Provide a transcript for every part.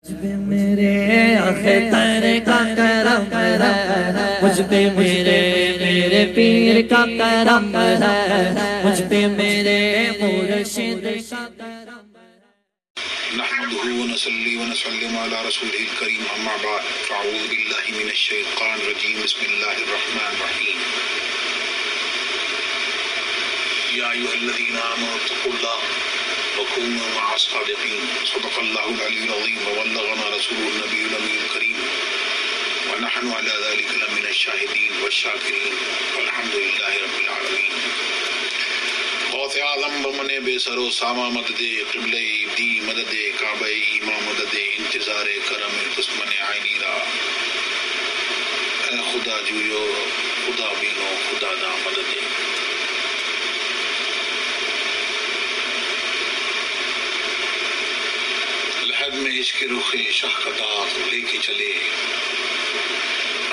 میرے اختر کا کرم ہے، مجھ پہ میرے پیر کا کرم ہے، مجھ پہ میرے مرشد کا کرم ہے۔ نحمده ونصلي ونسلم على رسوله الكريم اما بعد فاعوذ بالله من الشيطان الرجيم بسم الله الرحمن الرحيم يا ايها الذين امنوا اتقوا الله وكونوا مع الصادقين صدق الله العلي العظيم وبلغنا رسوله النبي الامين الكريم ونحن على ذلك لمن الشاهدين والشاكرين والحمد لله رب العالمين۔ غوث اعظم بمن بے سر و ساما مدد قبلہ دی مدد کعبہ امام مدد انتظار کرم دشمن عینی را، اے خدا جویو خدا بینو خدا دا مدد۔ لحد میں عشق رخ شاہ کا داغ لے کے چلے،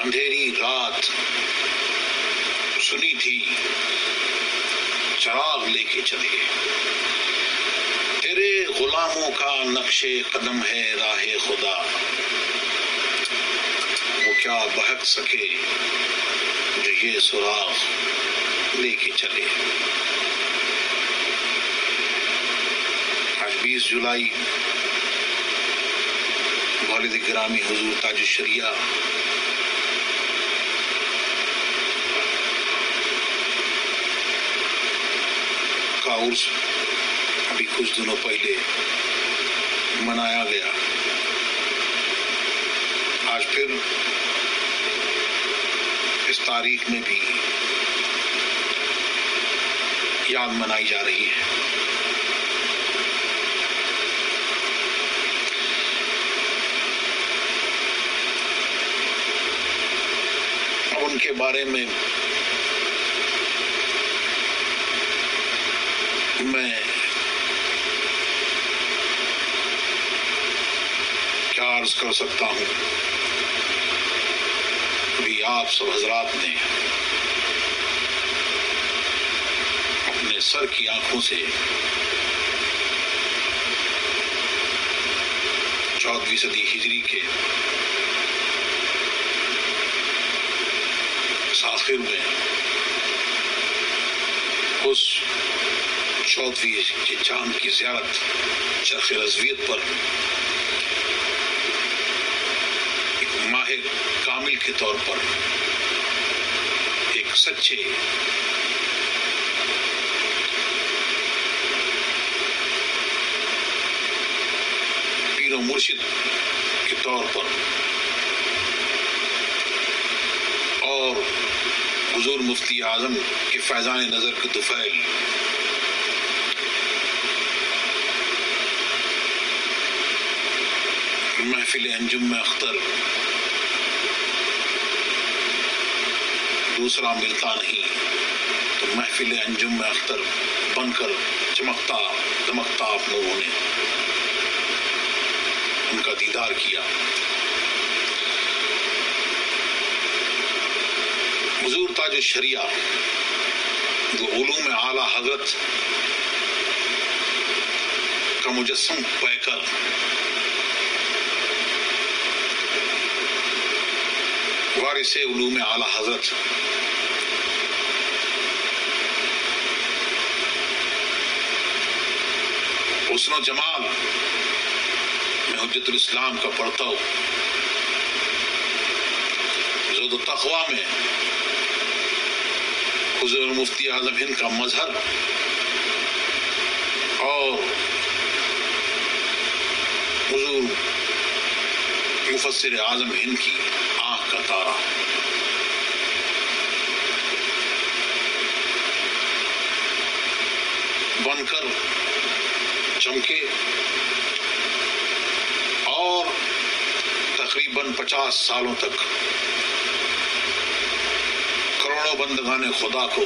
اندھیری رات سنی تھی چراغ لے کے چلے، تیرے غلاموں کا نقش قدم ہے راہ خدا، وہ کیا بہک سکے جو یہ سراغ لے کے چلے۔ آج 20 جولائی والد گرامی حضور تاج الشریعہ کا عرس ابھی کچھ دنوں پہلے منایا گیا، آج پھر اس تاریخ میں بھی یاد منائی جا رہی ہے۔ اب ان کے بارے میں میں کیا عرض کر سکتا ہوں، ابھی آپ سب حضرات نے اپنے سر کی آنکھوں سے 14ویں صدی ہجری کے آخر میں اس 14ویں کے چاند کی زیارت چرخ رضویت پر ایک ماہ کامل کے طور پر ایک سچے پیر و مرشد کے طور پر اور حضور مفتی اعظم کے فیضان نظر کے طفیل محفل انجم اختر دوسرا ملتا نہیں تو محفل انجم اختر بن کر چمکتا دمکتا آپ لوگوں نے ان کا دیدار کیا۔ حضور تاج الشریعہ جو علوم اعلیٰ حضرت کا مجسم پہ کر وارث علوم اعلیٰ حضرت حسن و جمال میں حجت الاسلام کا پرتو، زہد و تقویٰ میں حضور مفتی اعظم ہند کا مظہر اور حضور مفسر اعظم ہند کی آنکھ کا تارا، بن کر چمکے اور تقریباً 50 سالوں تک کروڑوں بندگان خدا کو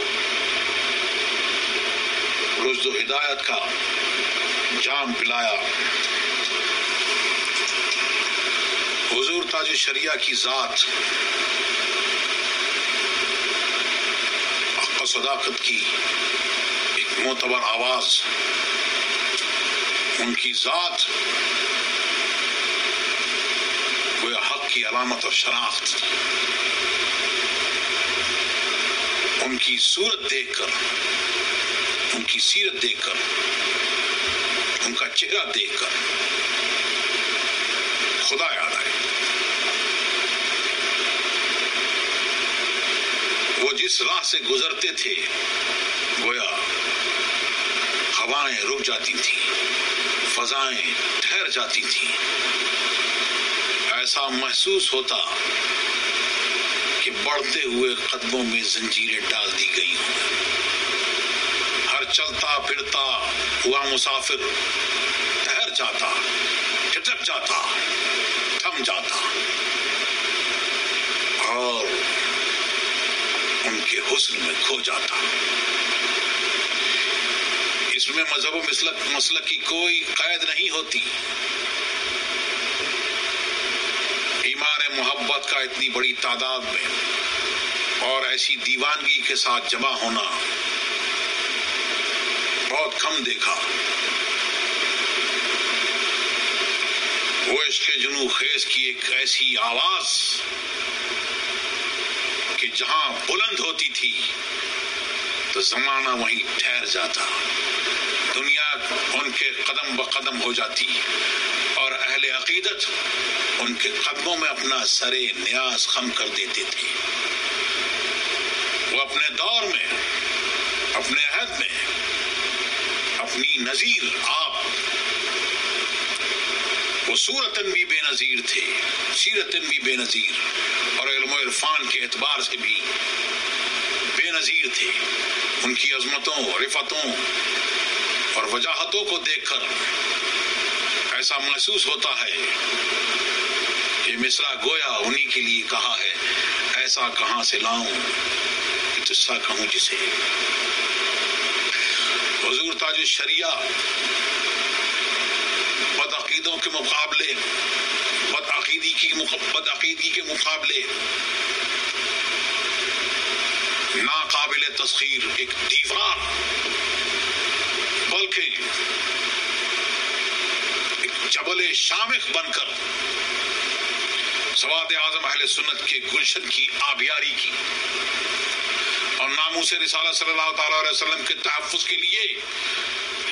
رشد و ہدایت کا جام پلایا۔ حضور تاج الشریعہ کی ذات حق و صداقت کی ایک معتبر آواز، ان کی ذات آپ کی علامت اور شناخت ان کی صورت دیکھ کر، ان کی سیرت دیکھ کر، ان کا چہرہ دیکھ کر خدا یاد آئے۔ وہ جس راہ سے گزرتے تھے گویا ہوائیں رک جاتی تھیں، فضائیں ٹھہر جاتی تھیں، ایسا محسوس ہوتا کہ بڑھتے ہوئے قدموں میں زنجیریں ڈال دی گئی ہوں۔ ہر چلتا پھرتا ہوا مسافر ٹھہر جاتا، ٹھٹک جاتا، تھم جاتا اور ان کے حسن میں کھو جاتا۔ اس میں مذہب و مسلک کی کوئی قید نہیں ہوتی۔ ایمان محبت کا اتنی بڑی تعداد میں اور ایسی دیوانگی کے ساتھ جمع ہونا بہت کم دیکھا۔ وہ عشق جنوں خیز کی ایک ایسی آواز کہ جہاں بلند ہوتی تھی تو زمانہ وہیں ٹھہر جاتا، دنیا ان کے قدم بقدم ہو جاتی اور اہل عقیدت ان کے قدموں میں اپنا سر نیاز خم کر دیتے تھے۔ وہ اپنے دور میں، اپنے عہد میں اپنی نظیر آپ وہ صورتاً بھی بے نظیر تھے، سیرتاً بھی بے نظیر اور علم و عرفان کے اعتبار سے بھی بے نظیر تھے۔ ان کی عظمتوں، رفتوں اور وجاہتوں کو دیکھ کر ایسا محسوس ہوتا ہے کہ مصرع گویا انہی کے لیے کہا ہے، ایسا کہاں سے لاؤں کہ تجھ سا کہوں جسے۔ حضور تاج الشریعہ بدعقیدوں کے مقابلے، بدعقیدی کے مقابلے ناقابل تسخیر ایک دیوار بلکہ ایک جبل شامخ بن کر سواد اعظم اہل سنت کے گلشن کی آبیاری کی اور ناموس رسالت صلی اللہ تعالی علیہ وسلم کے تحفظ کے لیے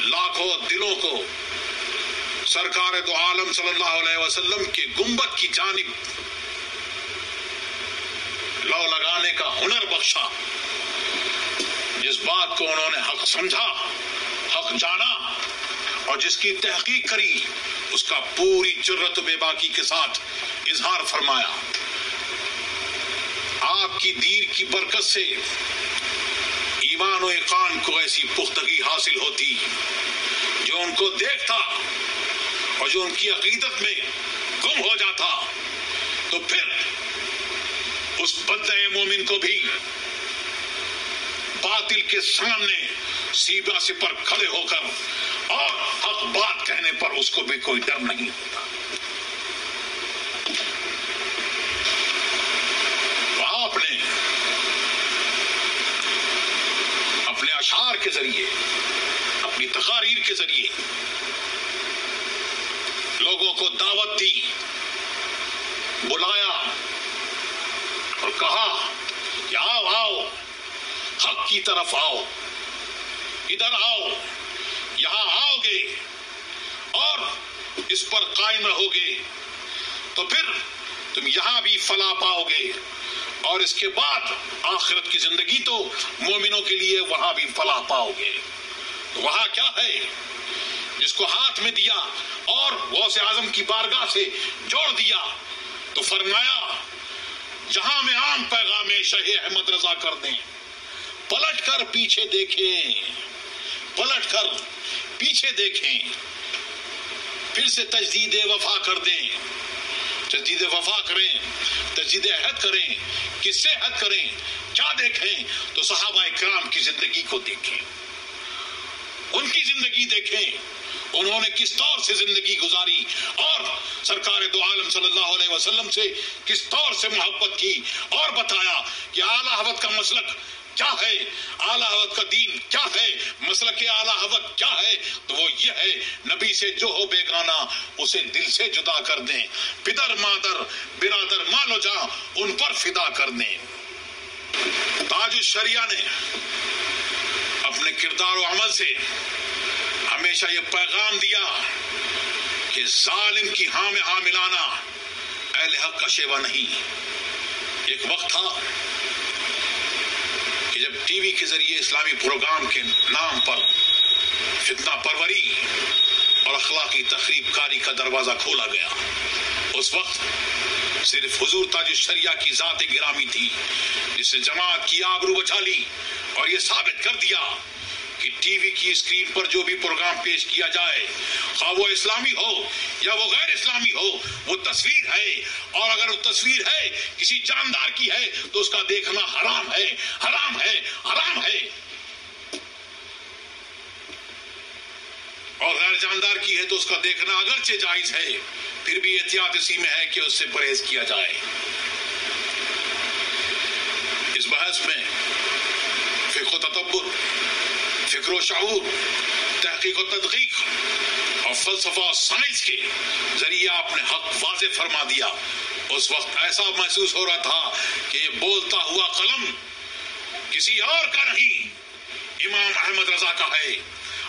لاکھوں دلوں کو سرکار دو عالم صلی اللہ علیہ وسلم کے گنبد کی جانب لو لگانے کا ہنر بخشا۔ جس بات کو انہوں نے حق سمجھا، حق جانا اور جس کی تحقیق کری، اس کا پوری جرت و بے باکی کے ساتھ اظہار فرمایا۔ آپ کی دیر کی برکت سے ایمان و ایقان کو ایسی پختگی حاصل ہوتی جو ان کو دیکھتا اور جو ان کی عقیدت میں گم ہو جاتا تو پھر اس بندہ مومن کو بھی باطل کے سامنے سیبا سے پر کھڑے ہو کر اور حق بات کہنے پر اس کو بھی کوئی ڈر نہیں ہوتا۔ تو آپ نے اپنے اشعار کے ذریعے، اپنی تقاریر کے ذریعے لوگوں کو دعوت دی، بلایا اور کہا کہ آؤ آؤ، حق کی طرف آؤ، ادھر آؤ، یہاں آؤ گے اور اس پر قائم رہو گے تو پھر تم یہاں بھی فلاح پاؤ گے اور اس کے بعد آخرت کی زندگی تو مومنوں کے لیے وہاں بھی فلاح پاؤ گے۔ تو وہاں کیا ہے جس کو ہاتھ میں دیا اور غوث اعظم کی بارگاہ سے جوڑ دیا تو فرمایا جہاں میں عام پیغام شہ احمد رضا کر دیں، پلٹ کر پیچھے دیکھیں، پلٹ کر پیچھے دیکھیں، پھر سے تجدید وفا کر دیں، تجدید وفا کریں، تجدید عہد کریں، کس سے عہد کریں، کیا دیکھیں تو صحابہ کرام کی زندگی کو دیکھیں، ان کی زندگی دیکھیں، انہوں نے کس طور سے زندگی گزاری اور سرکار دو عالم صلی اللہ علیہ وسلم سے کس طور سے محبت کی اور بتایا کہ اعلیٰ حضرت کا مسلک کیا ہے، اعلیٰ حضرت کا دین کیا ہے، مسلک اعلیٰ حضرت کیا ہے، تو وہ یہ ہے نبی سے جو ہو بیگانہ اسے دل سے جدا کر دیں، پدر مادر برادر مال و جاں ان پر فدا کر دیں۔ تاج الشریعہ نے اپنے کردار و عمل سے ہمیشہ یہ پیغام دیا کہ ظالم کی ہاں میں ہاں ملانا اہل حق کا شیوہ نہیں۔ ایک وقت تھا کہ جب ٹی وی کے ذریعے اسلامی پروگرام کے نام پر فتنہ پروری اور اخلاقی تخریب کاری کا دروازہ کھولا گیا، اس وقت صرف حضور تاج الشریعہ کی ذات گرامی تھی جس نے جماعت کی آبرو بچا لی اور یہ ثابت کر دیا کہ ٹی وی کی اسکرین پر جو بھی پروگرام پیش کیا جائے، خواہ وہ اسلامی ہو یا وہ غیر اسلامی ہو، وہ تصویر ہے، اور اگر وہ تصویر ہے کسی جاندار کی ہے تو اس کا دیکھنا حرام ہے، حرام ہے، حرام ہے، اور غیر جاندار کی ہے تو اس کا دیکھنا اگرچہ جائز ہے، پھر بھی احتیاط اسی میں ہے کہ اس سے پرہیز کیا جائے۔ اس بحث میں فقہ و تدبر، فکر و شعور، تحقیق و تدقیق اور فلسفہ و سائنس کے ذریعے آپ نے حق واضح فرما دیا۔ اس وقت ایسا محسوس ہو رہا تھا کہ یہ بولتا ہوا قلم کسی اور کا نہیں، امام احمد رضا کا ہے۔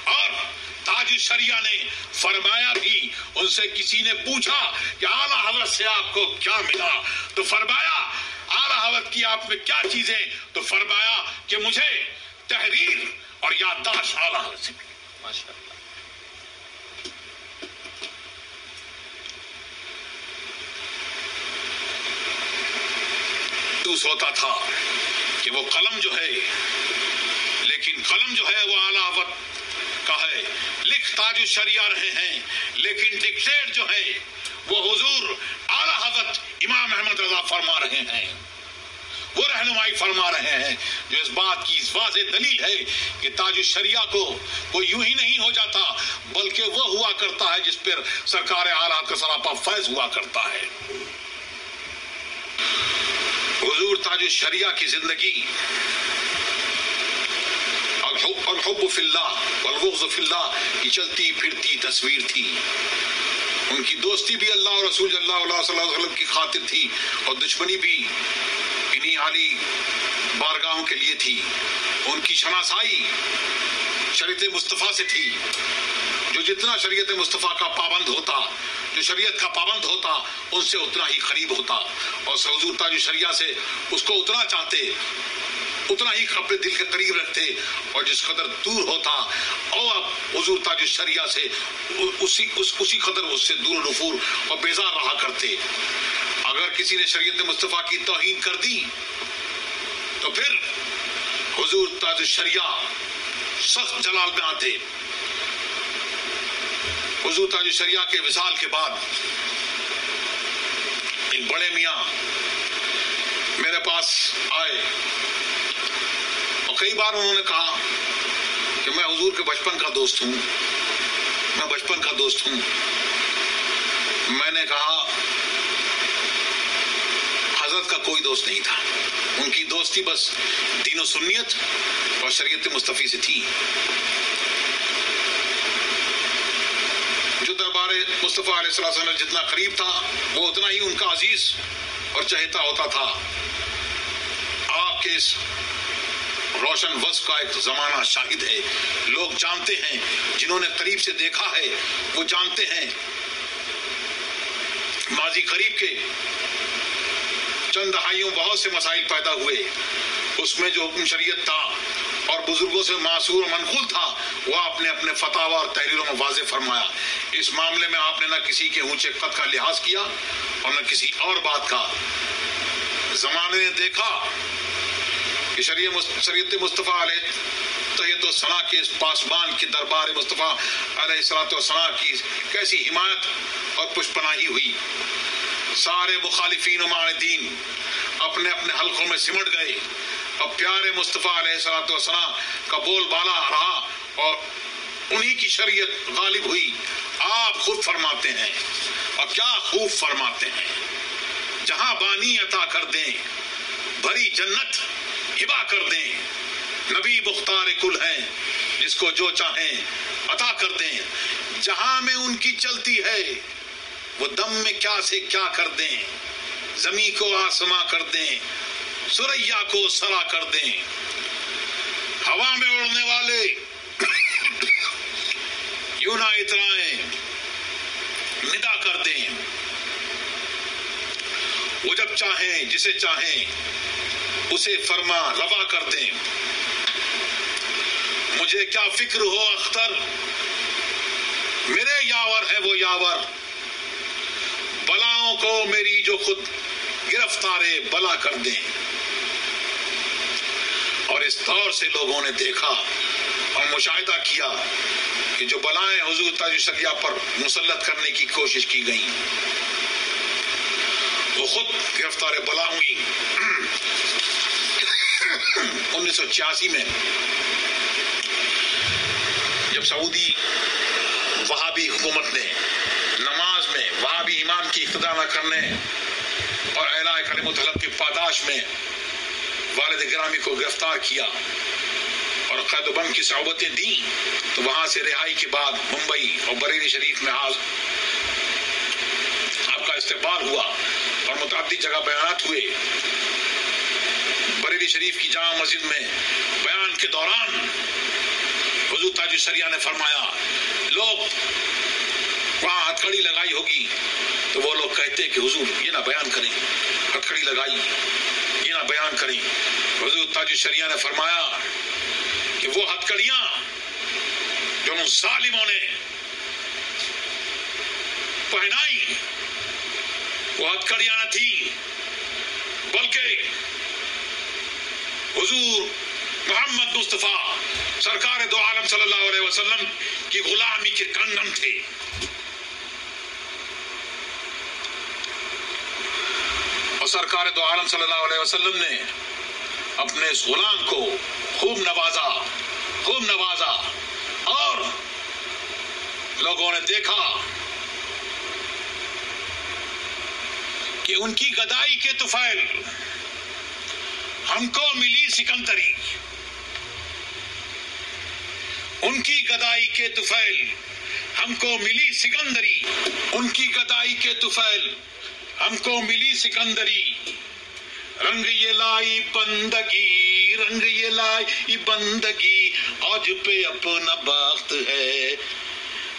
اور تاج الشریعہ نے فرمایا بھی، ان سے کسی نے پوچھا کہ اعلیٰ حضرت سے آپ کو کیا ملا، تو فرمایا اعلیٰ حضرت کی آپ میں کیا چیزیں، تو فرمایا کہ مجھے تحریر اور یادداشت اعلیٰ حضرت سے ملی۔ محسوس ہوتا تھا کہ وہ قلم جو ہے، لیکن قلم جو ہے وہ اعلیٰ حضرت کا ہے، لکھ تاج الشریعہ رہے ہیں، لیکن ڈکٹیٹ جو ہے وہ حضور اعلیٰ حضرت امام احمد رضا فرما رہے ہیں، وہ رہنمائی فرما رہے ہیں، جو اس بات کی واضح دلیل ہے کہ تاج الشریعہ کو کوئی یوں ہی نہیں ہو جاتا، بلکہ وہ ہوا کرتا ہے جس پر سرکار اعلیٰ کا سراپا فیض ہوا کرتا ہے۔ حضور تاج الشریعہ کی زندگی الحب فی اللہ والبغض فی اللہ کی چلتی پھرتی تصویر تھی۔ ان کی دوستی بھی اللہ اور رسول اللہ صلی اللہ علیہ وسلم کی خاطر تھی، اور دشمنی بھی انہی عالی بارگاہوں کے لیے تھی۔ ان کی شناسائی شریعت مصطفیٰ سے تھی، جو جتنا شریعت مصطفیٰ کا پابند ہوتا، جو شریعت کا پابند ہوتا، ان سے اتنا ہی قریب ہوتا، اور حضور تاج الشریعہ سے اس کو اتنا چاہتے، اتنا ہی اپنے دل کے قریب رکھتے، اور جس قدر دور ہوتا اور حضور تاج الشریعہ سے اسی قدر اس سے دور نفور اور بیزار رہا کرتے۔ اگر کسی نے شریعت مصطفیٰ کی توہین کر دی تو پھر حضور تاج الشریعہ سخت جلال میں آتے۔ حضور تاج الشریعہ کے وصال کے بعد ایک بڑے میاں میرے پاس آئے، اور کئی بار انہوں نے کہا کہ میں حضور کے بچپن کا دوست ہوں، میں بچپن کا دوست ہوں۔ میں نے کہا حضرت کا کوئی دوست نہیں تھا، ان کی دوستی بس دین و سنیت اور شریعت مصطفی سے تھی۔ جو دربار مصطفیٰ علیہ السلام جتنا قریب تھا، وہ اتنا ہی ان کا عزیز اور چہیتا ہوتا تھا۔ آپ کے اس روشن وصف کا ایک زمانہ شاہد ہے، لوگ جانتے ہیں، جنہوں نے قریب سے دیکھا ہے وہ جانتے ہیں۔ ماضی قریب کے چند دہائیوں بہت سے مسائل پیدا ہوئے، اس میں جو حکم شریعت تھا اور بزرگوں سے معصور و منقول تھا، وہ آپ نے اپنے فتاوی اور تحریروں میں واضح فرمایا۔ اس معاملے میں آپ نے نہ کسی کے اونچے قد کا لحاظ کیا اور نہ کسی اور بات کا۔ زمانے نے دیکھا کہ شریعت مصطفیٰ علیہ تحیت و ثنا کے اس پاسبان کے دربار مصطفیٰ علیہ الصلوۃ والسلام کی کیسی حمایت اور پشپناہی ہوئی۔ سارے مخالفین و معاندین اپنے اپنے حلقوں میں سمٹ گئے، اور پیارے مصطفیٰ علیہ الصلوۃ والسلام کا بول بالا رہا اور انہی کی شریعت غالب ہوئی۔ آپ خود فرماتے ہیں، اور کیا خوب فرماتے ہیں، جہاں بانی عطا کر دیں بھری جنت، ہبا کر دیں. نبی مختار کل ہیں، جس کو جو چاہیں عطا کر دیں. جہاں میں ان کی چلتی ہے وہ دم میں کیا سے کیا کر دیں. زمین کو آسماں کر دیں، سریا کو سرا کر دیں. ہوا میں اڑنے والے یوں نہ اترائیں، ندا کر دیں. وہ جب چاہیں جسے چاہیں اسے فرما روا کر دیں. مجھے کیا فکر ہو اختر، میرے یاور ہے وہ یاور. بلاؤں کو میری جو خود گرفتارے بلا کر دیں. اور اس دور سے لوگوں نے دیکھا اور مشاہدہ کیا کہ جو بلائیں حضور تاج الشریعہ پر مسلط کرنے کی کوشش کی گئیں وہ خود گرفتار بلا ہوئی. 1986 میں جب سعودی وہابی حکومت نے نماز میں وہابی امام کی اقتدا نہ کرنے اور اعلاء کلمۃ الحق کی پاداش میں والد گرامی کو گرفتار کیا اور قید و بند کی صعوبتیں دیں، تو وہاں سے رہائی کے بعد ممبئی اور بریلی شریف میں آپ کا استقبال ہوا اور متعدد جگہ بیانات ہوئے. بریلی شریف کی جامع مسجد میں بیان کے دوران حضور تاج الشریعہ نے فرمایا لوگ وہاں ہتھکڑی لگائی ہوگی تو وہ لوگ کہتے کہ حضور یہ نہ بیان کریں، ہتھکڑی لگائی یہ نہ بیان کریں. حضور تاج الشریعہ نے فرمایا کہ وہ ہتھکڑیاں جو ان ظالموں نے پہنائی وہ ہتھکڑیاں نہ تھیں بلکہ حضور محمد مصطفیٰ سرکار دو عالم صلی اللہ علیہ وسلم کی غلامی کے کنگن تھے. اور سرکار دو عالم صلی اللہ علیہ وسلم نے اپنے اس غلام کو خوب نوازا اور لوگوں نے دیکھا کہ ان کی گدائی کے طفیل ہم کو ملی سکندری. ان کی گدائی کے طفیل ہم کو ملی سکندری. ان کی گدائی کے طفیل ہم کو ملی سکندری. رنگ یہ لائی بندگی، رنگ یہ لائی بندگی، آج پہ اپنا بخت ہے.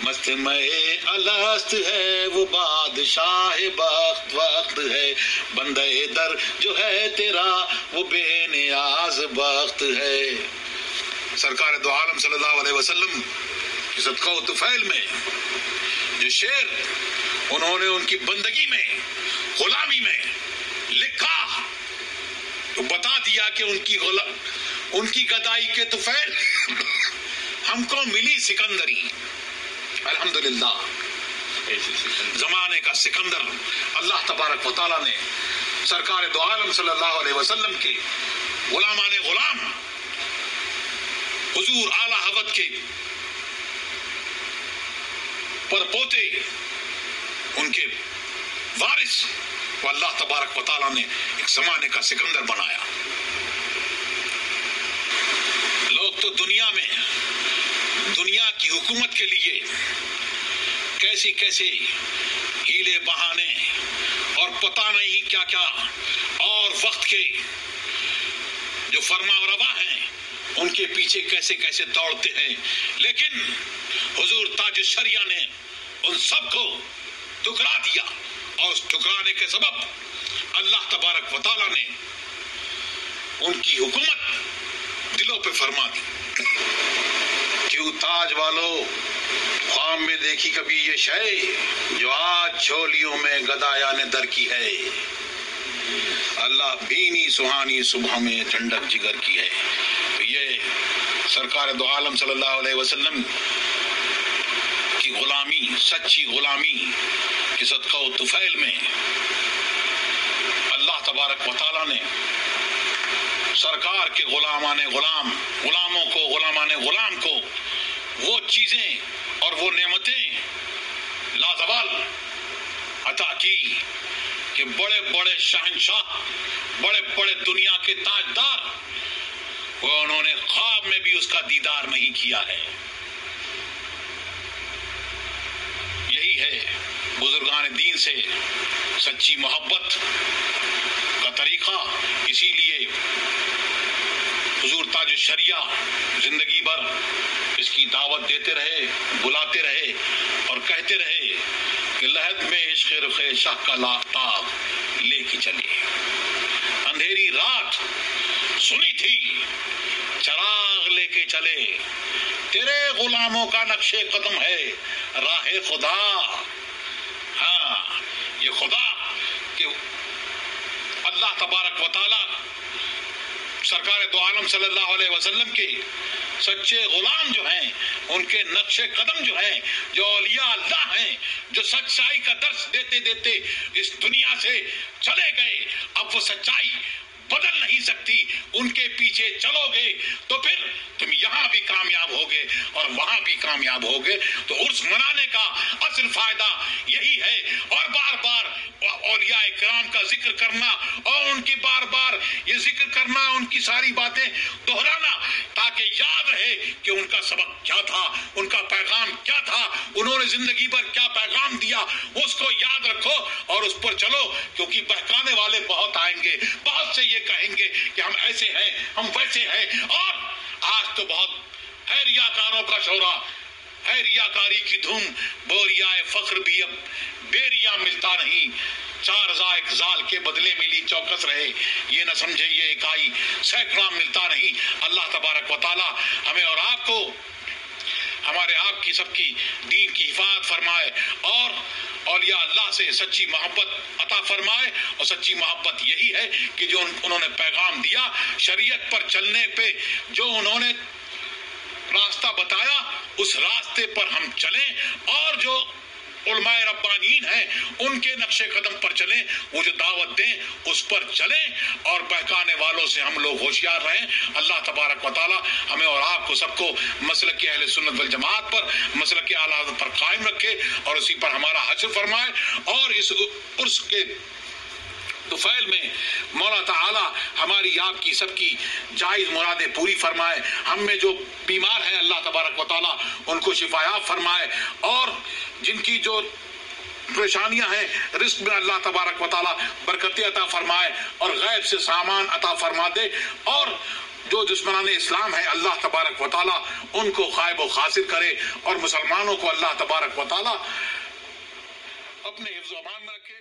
مست میں الست ہے وہ بادشاہ بخت وقت ہے. بندے در جو ہے تیرا وہ بے نیاز بخت ہے. سرکار دو عالم صلی اللہ علیہ وسلم کی صدقہ و طفیل میں جو شعر انہوں نے ان کی بندگی میں غلامی میں لکھا تو بتا دیا کہ ان کی گدائی کے طفیل ہم کو ملی سکندری. الحمدللہ زمانے کا سکندر اللہ تبارک و تعالیٰ نے سرکار دو عالم صلی اللہ علیہ وسلم کے غلامان غلام حضور اعلیٰ حضرت کے پر پوتے ان کے وارث کو اللہ تبارک و تعالیٰ نے ایک زمانے کا سکندر بنایا. لوگ تو دنیا میں دنیا کی حکومت کے لیے کیسے کیسے ہیلے بہانے اور پتہ نہیں کیا کیا اور وقت کے جو فرما روا ہیں ان کے پیچھے کیسے کیسے دوڑتے ہیں، لیکن حضور تاج الشریعہ نے ان سب کو ٹھکرا دیا اور اس ٹھکرانے کے سبب اللہ تبارک و تعالیٰ نے ان کی حکومت دلوں پہ فرما دی. کیوں تاج والو خواب میں دیکھی کبھی یہ شے جو آج چھولیوں میں گدایا نے در کی ہے. اللہ بینی سہانی صبح میں ٹھنڈک جگر کی ہے. تو یہ سرکار دو عالم صلی اللہ علیہ وسلم کی غلامی، سچی غلامی کی صدقہ و طفیل میں اللہ تبارک و تعالیٰ نے سرکار کے غلاموں کو غلامان غلام کو وہ چیزیں اور وہ نعمتیں لازوال عطا کی کہ بڑے بڑے شہنشاہ، بڑے بڑے دنیا کے تاجدار، وہ انہوں نے خواب میں بھی اس کا دیدار نہیں کیا ہے۔ یہی ہے بزرگان دین سے سچی محبت کا طریقہ۔ اسی لیے حضور تاج الشریعہ زندگی بھر اس کی دعوت دیتے رہے، بلاتے رہے اور کہتے رہے کہ لحد میں عشق رخ شاہ کا لاتاب لے کے چلے۔ اندھیری رات سنی تھی، چراغ لے کے چلے، تیرے غلاموں کا نقش قدم ہے راہ خدا۔ ہاں، یہ خدا کہ اللہ تبارک و تعالی سرکار دو عالم صلی اللہ علیہ وسلم کے سچے غلام جو ہیں، ان کے نقش قدم جو ہیں، جو اولیاء اللہ ہیں، جو سچائی کا درس دیتے دیتے اس دنیا سے چلے گئے، اب وہ سچائی بدل نہیں سکتی، ان کے پیچھے چلو گے تو پھر تم یہاں بھی کامیاب ہوگے اور وہاں بھی کامیاب ہوگے۔ تو عرس منانے کا اصل فائدہ یہی ہے، اور بار بار اولیاء کرام کا ذکر کرنا اور ان کی بار بار یہ ذکر کرنا، ان کی ساری باتیں دہرانا، تاکہ یاد رہے کہ ان کا سبق کیا تھا، ان کا پیغام کیا تھا، انہوں نے زندگی بھر کیا پیغام دیا، اس کو یاد رکھو اور اس پر چلو، کیونکہ بہکانے والے بہت آئیں گے، بہت سے یہ کہیں گے کہ ہم ایسے ہیں، ہم ویسے ہیں۔ اور آج تو بہت ہے ریاکاروں کا شورا، ہے ریاکاری کی دھوم، بوریائے فخر بھی اب بیریا ملتا نہیں، چار ایک زال کے بدلے ملی چوکس رہے، یہ نہ سمجھے یہ اکائی سینکڑا ملتا نہیں۔ اللہ تبارک و تعالی ہمیں اور آپ کو، ہمارے آپ کی سب کی دین کی حفاظت فرمائے اور اولیاء اللہ سے سچی محبت عطا فرمائے۔ اور سچی محبت یہی ہے کہ جو انہوں نے پیغام دیا، شریعت پر چلنے پہ جو انہوں نے راستہ بتایا، اس راستے پر ہم چلیں، اور جو علماء ربانیین ہیں ان کے نقش قدم پر چلیں، وہ جو دعوت دیں اس پر چلیں، اور بہکانے والوں سے ہم لوگ ہوشیار رہیں۔ اللہ تبارک و تعالی ہمیں اور آپ کو سب کو مسلک اہل سنت والجماعت پر، مسلک اعلی حضرت پر قائم رکھے اور اسی پر ہمارا حشر فرمائے، اور اس عرس کے طفیل میں مولا تعالی ہماری آپ کی سب کی جائز مرادیں پوری فرمائے۔ ہم میں جو بیمار ہیں اللہ تبارک و تعالی ان کو شفایاب فرمائے، اور جن کی جو پریشانیاں ہیں رزق میں اللہ تبارک و تعالی برکتیں عطا فرمائے اور غیب سے سامان عطا فرما دے، اور جو دشمنان اسلام ہیں اللہ تبارک و تعالی ان کو غائب و خاسر کرے، اور مسلمانوں کو اللہ تبارک و تعالی اپنے حفظ و امان میں رکھے۔